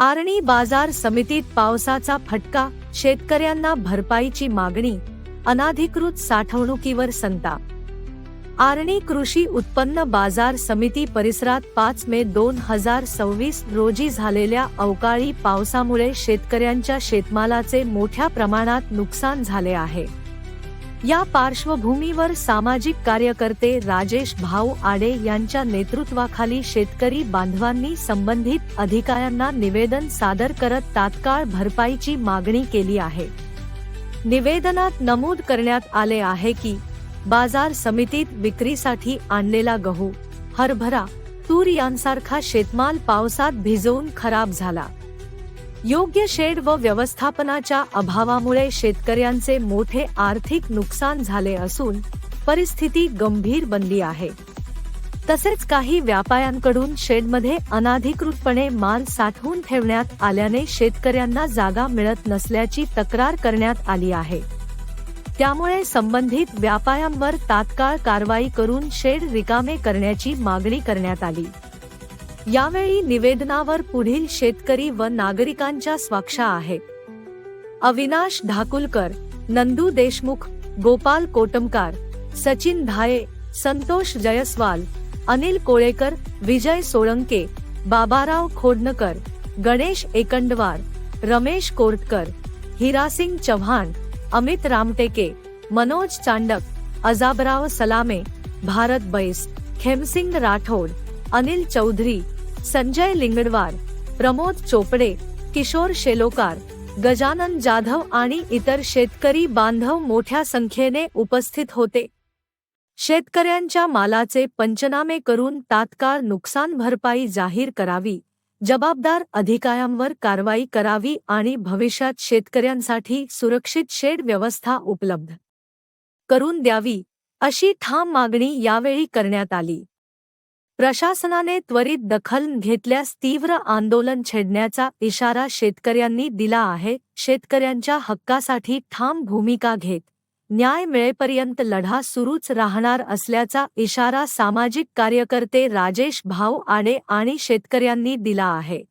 आर्णी बाजार समितीत पावसाचा फटका, शेतकऱ्यांना भरपाईची मागणी, अनाधिकृत साठवणुकीवर संताप. आर्णी कृषी उत्पन्न बाजार समिती परिसरात 5 मे 2026 रोजी झालेल्या अवकाळी पावसामुळे शेतकऱ्यांच्या शेतमालाचे मोठ्या प्रमाणात नुकसान झाले आहे. या पार्श्वभूमीवर सामाजिक कार्यकर्ते राजेश भाऊ आडे यांच्या नेतृत्वाखाली शेतकरी बांधवांनी संबंधित अधिकाऱ्यांना निवेदन सादर करत तात्काळ भरपाईची मागणी केली आहे. निवेदनात नमूद करण्यात आले आहे की बाजार समितीत विक्रीसाठी आणलेला गहू, हरभरा, तूर यांसारखा शेतमाल पावसात भिजवून खराब झाला. योग्य शेड व व्यवस्थापनाच्या अभावामुळे शेतकऱ्यांचे मोठे आर्थिक नुकसान झाले असून परिस्थिती गंभीर बनली आहे. तसेच काही व्यापाऱ्यांकडून शेडमध्ये अनाधिकृतपणे माल साठवून ठेवण्यात आल्याने शेतकऱ्यांना जागा मिळत नसल्याची तक्रार करण्यात आली आहे. त्यामुळे संबंधित व्यापाऱ्यांवर तात्काळ कारवाई करून शेड रिकामे करण्याची मागणी करण्यात आली. यावेळी निवेदनावर पुढील शेतकरी व नागरिकांच्या स्वाक्षा आहेत. अविनाश ढाकुलकर, नंदू देशमुख, गोपाल कोटमकार, सचिन धाये, संतोष जयस्वाल, अनिल कोळेकर, विजय सोळंके, बाबाराव खोडनकर, गणेश एकंडवार, रमेश कोर्टकर, हिरासिंग चव्हाण, अमित रामटेके, मनोज चांडक, अजाबराव सलामे, भारत बैस, खेमसिंग राठोड, अनिल चौधरी, संजय लिंगडवार, प्रमोद चोपडे, किशोर शेलोकार, गजानन जाधव आणि इतर शेतकरी बांधव मोठ्या संख्येने उपस्थित होते. शेतकऱ्यांच्या मालाचे पंचनामे करून तात्काळ नुकसान भरपाई जाहीर करावी, जबाबदार अधिकाऱ्यांवर कारवाई करावी आणि भविष्यात शेतकऱ्यांसाठी सुरक्षित शेड व्यवस्था उपलब्ध करून द्यावी, अशी ठाम मागणी यावेळी करण्यात आली. प्रशासनाने त्वरित दखल घेतल्यास तीव्र आंदोलन छेडण्याचा इशारा शेतकऱ्यांनी दिला आहे. शेतकऱ्यांच्या हक्कासाठी ठाम भूमिका घेत न्याय मिळेपर्यंत लढा सुरूच राहणार असल्याचा इशारा सामाजिक कार्यकर्ते राजेश भाऊ आडे आणि शेतकऱ्यांनी दिला आहे.